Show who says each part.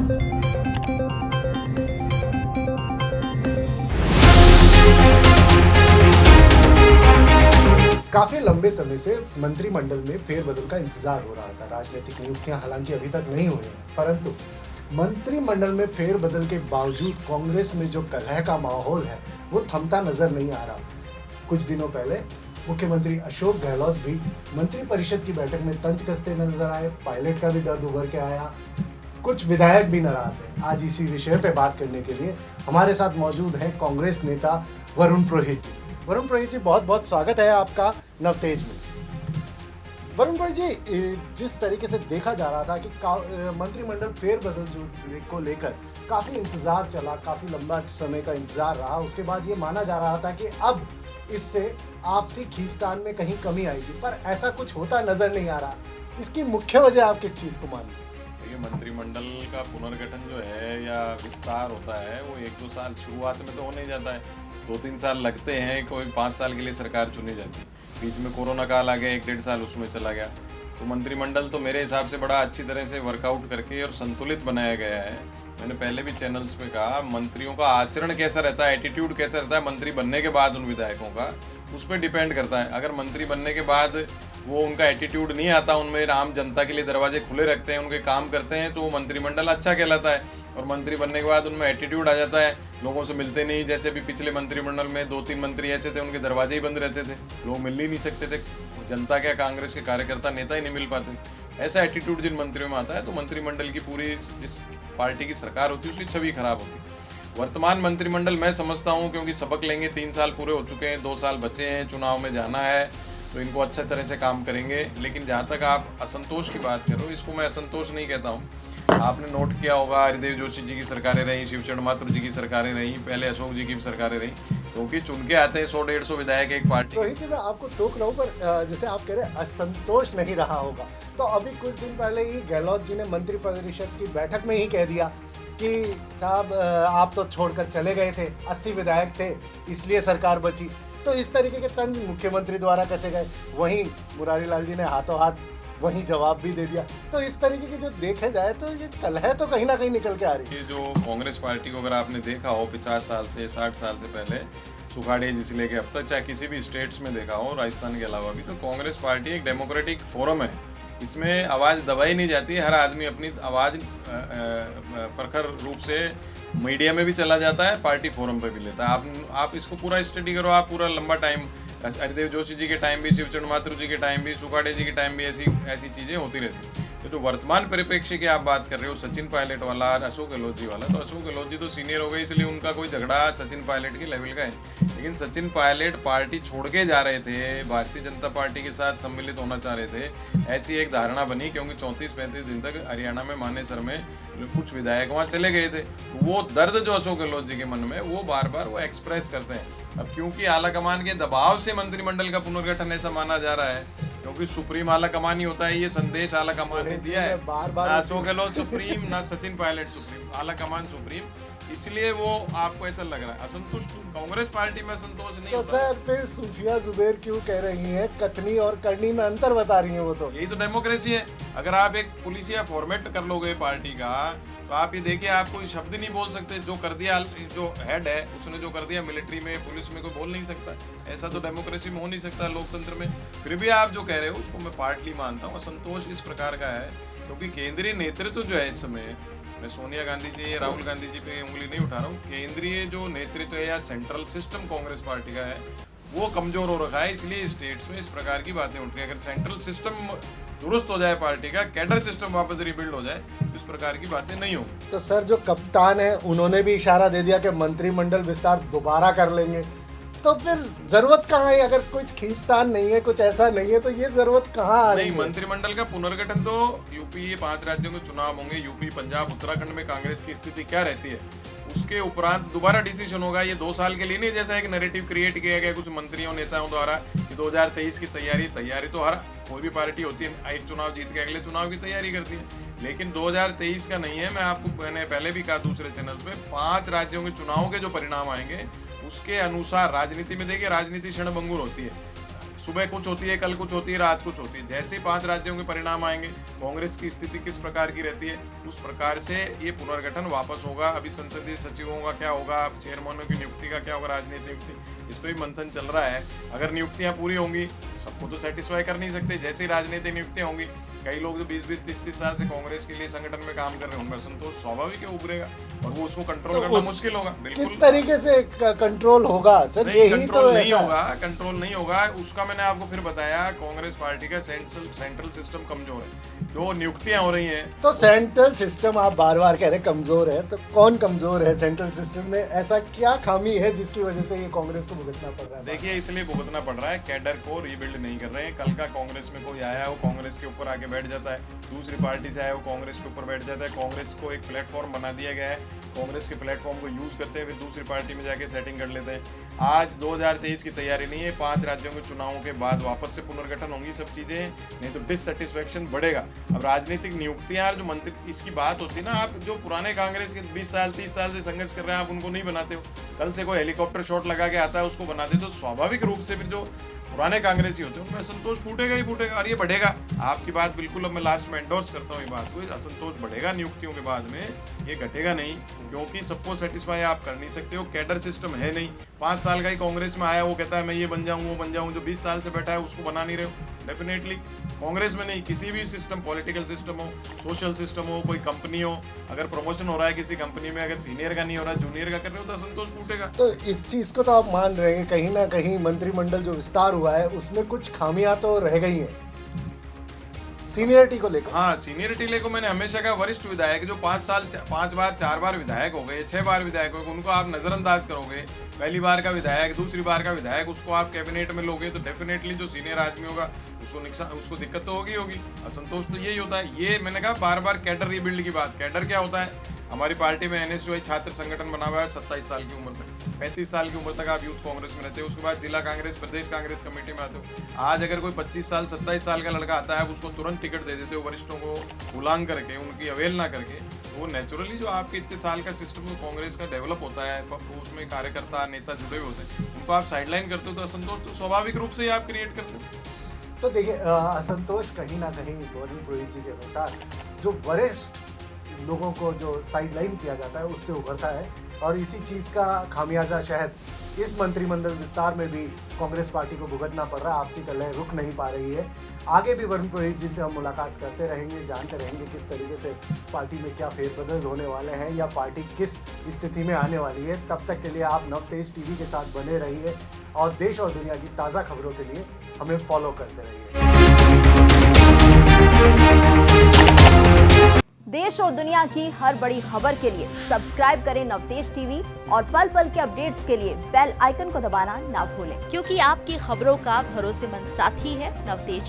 Speaker 1: काफी लंबे समय से मंत्रिमंडल में फेरबदल का इंतजार हो रहा था। राजनीतिक नियुक्तियां हालांकि अभी तक नहीं हुई हैं, परंतु मंत्रिमंडल में फेरबदल के बावजूद कांग्रेस में जो कलह का माहौल है वो थमता नजर नहीं आ रहा। कुछ दिनों पहले मुख्यमंत्री अशोक गहलोत भी मंत्रिपरिषद की बैठक में तंज कसते नजर आए। पायलट का भी दर्द उभर के आया। कुछ विधायक भी नाराज हैं। आज इसी विषय पे बात करने के लिए हमारे साथ मौजूद हैं कांग्रेस नेता वरुण पुरोहित जी। वरुण पुरोहित जी, बहुत बहुत स्वागत है आपका नवतेज में। वरुण पुरोहित जी, जिस तरीके से देखा जा रहा था कि मंत्रिमंडल फेरबदल को लेकर काफ़ी इंतज़ार चला, काफ़ी लंबा समय का इंतज़ार रहा, उसके बाद ये माना जा रहा था कि अब इससे आपसी खींचतान में कहीं कमी आएगी, पर ऐसा कुछ होता नज़र नहीं आ रहा। इसकी मुख्य वजह आप किस चीज़ को मानते हैं?
Speaker 2: ये मंत्रिमंडल का पुनर्गठन जो है या विस्तार होता है वो 1-2 साल शुरुआत में तो हो नहीं जाता है, 2-3 साल लगते हैं। कोई 5 साल के लिए सरकार चुनी जाती है, बीच में कोरोना काल आ गया, 1-1.5 साल उसमें चला गया। तो मंत्रिमंडल तो मेरे हिसाब से बड़ा अच्छी तरह से वर्कआउट करके और संतुलित बनाया गया है। मैंने पहले भी चैनल्स पे कहा, मंत्रियों का आचरण कैसा रहता है, एटीट्यूड कैसा रहता है मंत्री बनने के बाद उन विधायकों का, उस पर डिपेंड करता है। अगर मंत्री बनने के बाद वो उनका एटीट्यूड नहीं आता, उनमें आम जनता के लिए दरवाजे खुले रखते हैं, उनके काम करते हैं, तो वो मंत्रिमंडल अच्छा कहलाता है। और मंत्री बनने के बाद उनमें एटीट्यूड आ जाता है, लोगों से मिलते नहीं। जैसे भी पिछले मंत्रिमंडल में 2-3 मंत्री ऐसे थे, उनके दरवाजे ही बंद रहते थे, लोग मिल ही नहीं सकते थे। जनता क्या, कांग्रेस के कार्यकर्ता नेता ही नहीं मिल पाते। ऐसा एटीट्यूड जिन मंत्रियों में आता है तो मंत्रिमंडल की पूरी जिस पार्टी की सरकार होती है उसकी छवि खराब होती है। वर्तमान मंत्रिमंडल मैं समझता हूँ, क्योंकि सबक लेंगे, 3 साल पूरे हो चुके हैं, 2 साल बचे हैं, चुनाव में जाना है, तो इनको अच्छे तरह से काम करेंगे। लेकिन जहाँ तक आप असंतोष की बात करो, इसको मैं असंतोष नहीं कहता हूँ। आपने नोट किया होगा, हरिदेव जोशी जी की सरकारें रहीं, शिवचरण माथुर जी की सरकारें रहीं, पहले अशोक जी की भी सरकारें रहीं, क्योंकि चुन के आते हैं 100-150 विधायक एक पार्टी।
Speaker 1: रोहित जी, मैं आपको टोक रहा हूँ, पर जैसे आप कह रहे हैं असंतोष नहीं रहा होगा, तो अभी कुछ दिन पहले ही गहलोत जी ने मंत्रिपरिषद की बैठक में ही कह दिया कि साहब आप तो छोड़कर चले गए थे, 80 विधायक थे, इसलिए सरकार बची। तो इस तरीके के तंज मुख्यमंत्री द्वारा कसे गए। वहीं मुरारी लाल जी ने हाथों हाथ वहीं जवाब भी दे दिया। तो इस तरीके की जो देखे जाए तो ये कलह तो कहीं ना कहीं निकल के आ रही है।
Speaker 2: ये जो कांग्रेस पार्टी को अगर आपने देखा हो 50 साल से 60 साल से पहले, सुखाड़िया जी से लेके अब तक, चाहे किसी भी स्टेट्स में देखा हो, राजस्थान के अलावा भी, तो कांग्रेस पार्टी एक डेमोक्रेटिक फोरम है। इसमें आवाज़ दबाई नहीं जाती, हर आदमी अपनी आवाज़ प्रखर रूप से मीडिया में भी चला जाता है, पार्टी फोरम पे भी लेता है। आप इसको पूरा स्टडी करो, आप पूरा लंबा टाइम, हरिदेव जोशी जी के टाइम भी, शिवचरण माथुर जी के टाइम भी, सुखाड़िया जी के टाइम भी ऐसी चीज़ें होती रहती। तो जो वर्तमान परिप्रेक्ष्य की आप बात कर रहे हो, सचिन पायलट वाला, अशोक गहलोत जी वाला, तो अशोक गहलोत जी तो सीनियर हो गए, इसलिए उनका कोई झगड़ा सचिन पायलट के लेवल का है। लेकिन सचिन पायलट पार्टी छोड़ के जा रहे थे, भारतीय जनता पार्टी के साथ सम्मिलित होना चाह रहे थे, ऐसी एक धारणा बनी, क्योंकि 34-35 दिन तक हरियाणा में मानेसर में कुछ विधायक वहाँ चले गए थे। वो दर्द जो अशोक गहलोत जी के मन में, वो बार बार वो एक्सप्रेस करते हैं। अब क्योंकि आला कमान के दबाव से मंत्रिमंडल का पुनर्गठन ऐसा माना जा रहा है, क्योंकि सुप्रीम आला कमान ही होता है, ये संदेश आला कमान ने दिया है। ना अशोक गहलोत सुप्रीम, ना सचिन पायलट सुप्रीम, आला कमान सुप्रीम, इसलिए वो आपको ऐसा लग रहा है असंतुष्ट। कांग्रेस पार्टी में असंतोष नहीं
Speaker 1: तो
Speaker 2: होता।
Speaker 1: सर फिर सूफिया जुबैर क्यों कह रही हैं, कथनी और करनी में अंतर बता रही हैं वो तो?
Speaker 2: यही तो डेमोक्रेसी है। अगर आप एक पुलिसिया फॉर्मेट कर लोगे पार्टी का, तो आप ये देखिए, आप कोई शब्द नहीं बोल सकते। जो कर दिया, जो हेड है उसने जो कर दिया, मिलिट्री में, पुलिस में कोई बोल नहीं सकता। ऐसा तो डेमोक्रेसी में हो नहीं सकता, लोकतंत्र में। फिर भी आप जो कह रहे हो उसको मैं पार्टली मानता हूँ। असंतोष इस प्रकार का है क्योंकि केंद्रीय नेतृत्व जो है इस समय, मैं सोनिया गांधी जी या राहुल गांधी जी पे उंगली नहीं उठा रहा हूँ, केंद्रीय जो नेतृत्व है या सेंट्रल सिस्टम कांग्रेस पार्टी का है वो कमजोर हो रखा है, इसलिए स्टेट्स में इस प्रकार की बातें उठ रही हैं। अगर सेंट्रल सिस्टम दुरुस्त हो जाए, पार्टी का कैडर सिस्टम वापस रिबिल्ड हो जाए, इस प्रकार की बातें नहीं होंगी।
Speaker 1: तो सर जो कप्तान है उन्होंने भी इशारा दे दिया कि मंत्रिमंडल विस्तार दोबारा कर लेंगे, तो फिर जरूरत कहाँ है? अगर कुछ खींचतान नहीं है, कुछ ऐसा नहीं है, तो ये जरूरत कहाँ आ रही है?
Speaker 2: मंत्रिमंडल का पुनर्गठन तो यूपी, 5 राज्यों के चुनाव होंगे, यूपी, पंजाब, उत्तराखंड में कांग्रेस की स्थिति क्या रहती है, उसके उपरांत दोबारा डिसीजन होगा। ये 2 साल के लिए नहीं, जैसा एक नैरेटिव क्रिएट किया गया कुछ मंत्रियों नेताओं द्वारा कि 2023 की तैयारी तो हर कोई भी पार्टी होती है, एक चुनाव जीत के अगले चुनाव की तैयारी करती है, लेकिन 2023 का नहीं है। मैंने पहले भी कहा दूसरे चैनल्स पे, 5 राज्यों के चुनावों के जो परिणाम आएंगे उसके अनुसार, राजनीति में देखिए, राजनीति क्षणभंगुर होती है, सुबह कुछ होती है, कल कुछ होती है, रात कुछ होती है। जैसे ही 5 राज्यों के परिणाम आएंगे, कांग्रेस की स्थिति किस प्रकार की रहती है, उस प्रकार से ये पुनर्गठन वापस होगा। अभी संसदीय सचिवों का क्या होगा, चेयरमैनों की नियुक्ति का क्या होगा, राजनीतिक नियुक्ति, इस पर भी मंथन चल रहा है। अगर नियुक्तियां पूरी होंगी, सबको तो सेटिस्फाई कर नहीं सकते। जैसे ही राजनीतिक नियुक्तियां होंगी, कई लोग जो 20-20, 30-30 साल से कांग्रेस के लिए संगठन में काम कर रहे हैं, उनमें संतोष स्वाभाविक है उभरेगा और वो उसको कंट्रोल करना मुश्किल होगा। बिल्कुल
Speaker 1: किस तरीके से कंट्रोल होगा सर, यही तो
Speaker 2: कंट्रोल नहीं
Speaker 1: ऐसा
Speaker 2: होगा, कंट्रोल नहीं होगा। उसका मैंने आपको फिर बताया, कांग्रेस पार्टी का सेंट्रल सिस्टम कमजोर है। जो नियुक्तियां हो रही हैं,
Speaker 1: तो सेंट्रल सिस्टम आप बार बार कह रहे कमजोर है, तो कौन कमजोर है सेंट्रल सिस्टम में? ऐसा क्या खामी है जिसकी वजह से ये कांग्रेस को भुगतना पड़ रहा है?
Speaker 2: देखिए, इसलिए भुगतना पड़ रहा है, कैडर को रीबिल्ड नहीं कर रहे हैं। कल का कांग्रेस में कोई आया, वो कांग्रेस के ऊपर आके बैठ जाता है, दूसरी पार्टी से आया, वो कांग्रेस के ऊपर बैठ जाता है। कांग्रेस को एक प्लेटफॉर्म बना दिया गया है, कांग्रेस के प्लेटफॉर्म को यूज करते हैं, फिर दूसरी पार्टी में जाके सेटिंग कर लेते हैं। आज 2023 की तैयारी नहीं है, 5 राज्यों के चुनावों के बाद वापस से पुनर्गठन होंगी सब चीजें, नहीं तो डिससेटिस्फेक्शन बढ़ेगा। अब राजनीतिक नियुक्तियां, जो मंत्री, इसकी बात होती है ना, आप जो पुराने कांग्रेस के 20 साल 30 साल से संघर्ष कर रहे हैं, आप उनको नहीं बनाते हो। कल से कोई हेलीकॉप्टर शॉट लगा के आता है, उसको बनाते, तो स्वाभाविक रूप से फिर जो पुराने कांग्रेसी होते हैं उनमें असंतोष फूटेगा ही फूटेगा, और ये बढ़ेगा। आपकी बात बिल्कुल, अब मैं लास्ट में एंडोर्स करता हूँ ये बात को, असंतोष बढ़ेगा नियुक्तियों के बाद में, ये घटेगा नहीं, क्योंकि सबको सेटिस्फाई आप कर नहीं सकते हो। कैडर सिस्टम है नहीं। 5 साल का ही कांग्रेस में आया, वो कहता है मैं ये बन जाऊँ, वो बन जाऊँ। जो 20 साल से बैठा है उसको बना नहीं रहे हो। डेफिनेटली कांग्रेस में नहीं, किसी भी सिस्टम, पॉलिटिकल सिस्टम हो, सोशल सिस्टम हो, कोई कंपनी हो, अगर प्रमोशन हो रहा है किसी कंपनी में, अगर सीनियर का नहीं हो रहा, जूनियर का कर रहे हो, तो असंतोष फूटेगा।
Speaker 1: तो इस चीज को तो आप मान रहे हैं, कहीं ना कहीं मंत्रिमंडल जो विस्तार हुआ है उसमें कुछ खामियां तो रह गई हैं सीनियरिटी को लेकर।
Speaker 2: हाँ, सीनियरिटी लेकर मैंने हमेशा कहा, वरिष्ठ विधायक जो 5 बार 4 बार विधायक हो गए, 6 बार विधायक हो गए, उनको आप नजरअंदाज करोगे। पहली बार का विधायक, दूसरी बार का विधायक, उसको आप कैबिनेट में लोगे, तो डेफिनेटली जो सीनियर आदमी होगा उसको दिक्कत तो होगी। असंतोष तो यही होता है। ये मैंने कहा बार बार, कैडर रीबिल्ड की बात। कैडर क्या होता है? हमारी पार्टी में NSUI छात्र संगठन बना हुआ है 27 साल की उम्र में। 35 साल की उम्र तक आप यूथ कांग्रेस में रहते हो, उसके बाद जिला कांग्रेस, प्रदेश कांग्रेस कमेटी में आते हो। आज अगर कोई 25 साल 27 साल का लड़का आता है, आप उसको तुरंत टिकट दे देते हो, वरिष्ठों को उल्लंघन करके, उनकी अवहेलना करके। वो नेचुरली जो आपके इतने साल का सिस्टम कांग्रेस का डेवलप होता है, उसमें कार्यकर्ता नेता जुड़े हुए होते हैं, उनको आप साइडलाइन करते हो, तो असंतोष तो स्वाभाविक रूप से ही आप क्रिएट करते हो।
Speaker 1: तो देखिए, असंतोष कहीं ना कहीं वरुण पुरोहित जी के अनुसार जो वरिष्ठ लोगों को जो साइडलाइन किया जाता है उससे उभरता है, और इसी चीज़ का खामियाजा शायद इस मंत्रिमंडल विस्तार में भी कांग्रेस पार्टी को भुगतना पड़ रहा है। आपसी कलह रुक नहीं पा रही है। आगे भी वरुण पुरोहित जी से हम मुलाकात करते रहेंगे, जानते रहेंगे किस तरीके से पार्टी में क्या फेरबदल होने वाले हैं या पार्टी किस स्थिति में आने वाली है। तब तक के लिए आप नवतेज टीवी के साथ बने रहिए और देश और दुनिया की ताज़ा खबरों के लिए हमें फॉलो करते रहिए।
Speaker 3: देश और दुनिया की हर बड़ी खबर के लिए सब्सक्राइब करें नवतेज टीवी और पल पल के अपडेट्स के लिए बेल आइकन को दबाना ना भूलें,
Speaker 4: क्योंकि आपकी खबरों का भरोसेमंद साथी है नवतेज।